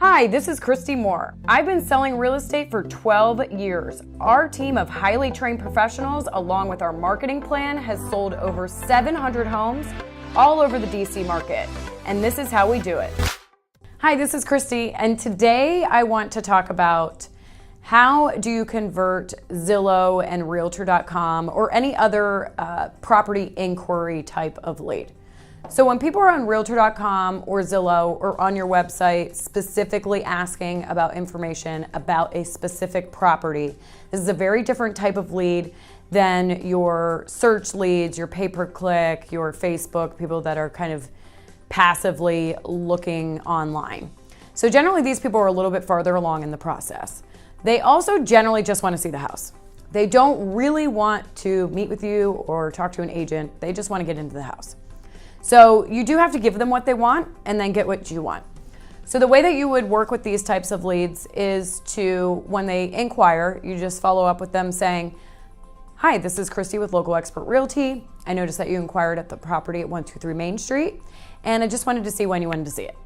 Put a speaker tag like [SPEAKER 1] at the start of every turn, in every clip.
[SPEAKER 1] Hi, this is Kristy Moore. I've been selling real estate for 12 years. Our team of highly trained professionals, along with our marketing plan, has sold over 700 homes all over the DC market. And this is how we do it. Hi, this is Kristy, and today I want to talk about how do you convert Zillow and Realtor.com or any other property inquiry type of lead. So when people are on Realtor.com or Zillow or on your website specifically asking about information about a specific property, this is a very different type of lead than your search leads, your pay-per-click, your Facebook, people that are kind of passively looking online. So generally these people are a little bit farther along in the process. They also generally just want to see the house. They don't really want to meet with you or talk to an agent. They just want to get into the house. So you do have to give them what they want and then get what you want. So the way that you would work with these types of leads is to, when they inquire, you just follow up with them saying, "Hi, this is Kristy with Local Expert Realty. I noticed that you inquired at the property at 123 Main Street, and I just wanted to see when you wanted to see it."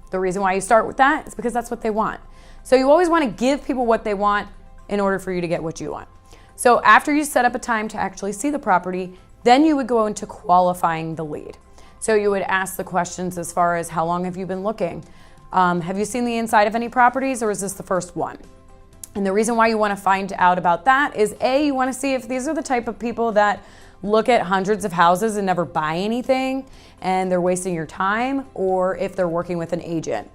[SPEAKER 1] The reason why you start with that is because that's what they want. So you always want to give people what they want in order for you to get what you want. So after you set up a time to actually see the property, then you would go into qualifying the lead. So you would ask the questions as far as how long have you been looking? Have you seen the inside of any properties, or is this the first one? And the reason why you want to find out about that is A, you want to see if these are the type of people that look at hundreds of houses and never buy anything and they're wasting your time, or if they're working with an agent.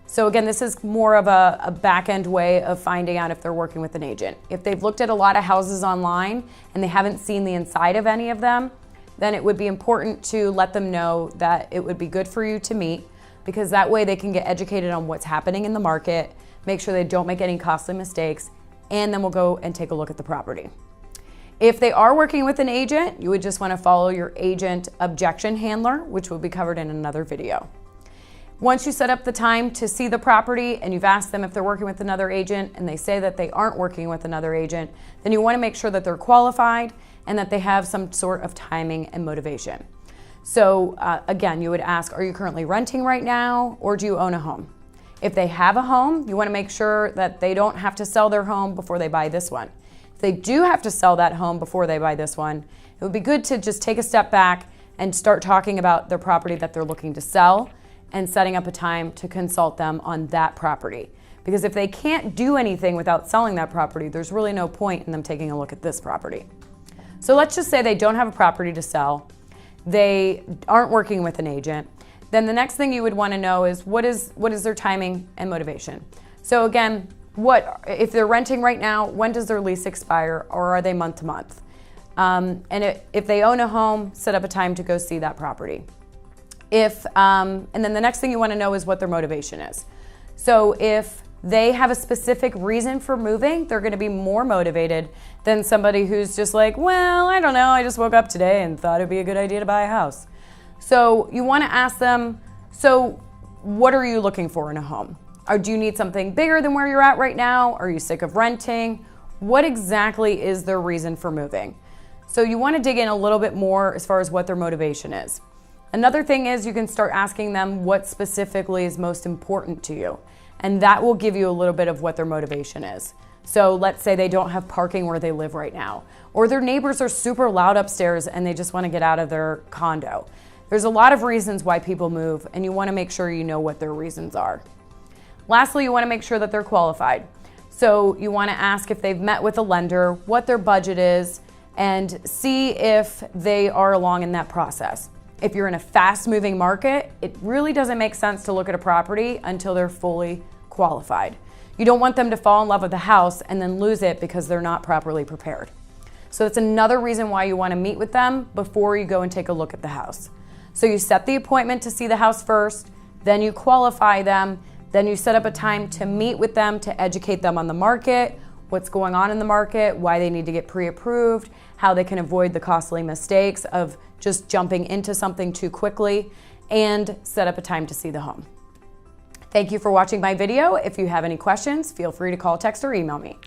[SPEAKER 1] So again, this is more of a back-end way of finding out if they're working with an agent. If they've looked at a lot of houses online and they haven't seen the inside of any of them, then it would be important to let them know that it would be good for you to meet, because that way they can get educated on what's happening in the market, make sure they don't make any costly mistakes, and then we'll go and take a look at the property. If they are working with an agent, you would just want to follow your agent objection handler, which will be covered in another video. Once you set up the time to see the property and you've asked them if they're working with another agent and they say that they aren't working with another agent, then you want to make sure that they're qualified and that they have some sort of timing and motivation. So again, you would ask, are you currently renting right now, or do you own a home? If they have a home, you want to make sure that they don't have to sell their home before they buy this one. If they do have to sell that home before they buy this one, it would be good to just take a step back and start talking about their property that they're looking to sell and setting up a time to consult them on that property. Because if they can't do anything without selling that property, there's really no point in them taking a look at this property. So let's just say they don't have a property to sell, they aren't working with an agent, then the next thing you would want to know is what is their timing and motivation. So again, if they're renting right now, when does their lease expire, or are they month to month? And if they own a home, set up a time to go see that property. And then the next thing you want to know is what their motivation is. So if they have a specific reason for moving, they're going to be more motivated than somebody who's just like, well, I don't know, I just woke up today and thought it'd be a good idea to buy a house. So you want to ask them, so what are you looking for in a home? Or do you need something bigger than where you're at right now? Are you sick of renting? What exactly is their reason for moving? So you want to dig in a little bit more as far as what their motivation is. Another thing is you can start asking them what specifically is most important to you, and that will give you a little bit of what their motivation is. So let's say they don't have parking where they live right now, or their neighbors are super loud upstairs and they just want to get out of their condo. There's a lot of reasons why people move, and you want to make sure you know what their reasons are. Lastly, you want to make sure that they're qualified. So you want to ask if they've met with a lender, what their budget is, and see if they are along in that process. If you're in a fast-moving market, it really doesn't make sense to look at a property until they're fully qualified. You don't want them to fall in love with the house and then lose it because they're not properly prepared. So that's another reason why you want to meet with them before you go and take a look at the house. So you set the appointment to see the house first, then you qualify them, then you set up a time to meet with them to educate them on the market, what's going on in the market, why they need to get pre-approved, how they can avoid the costly mistakes of just jumping into something too quickly, and set up a time to see the home. Thank you for watching my video. If you have any questions, feel free to call, text, or email me.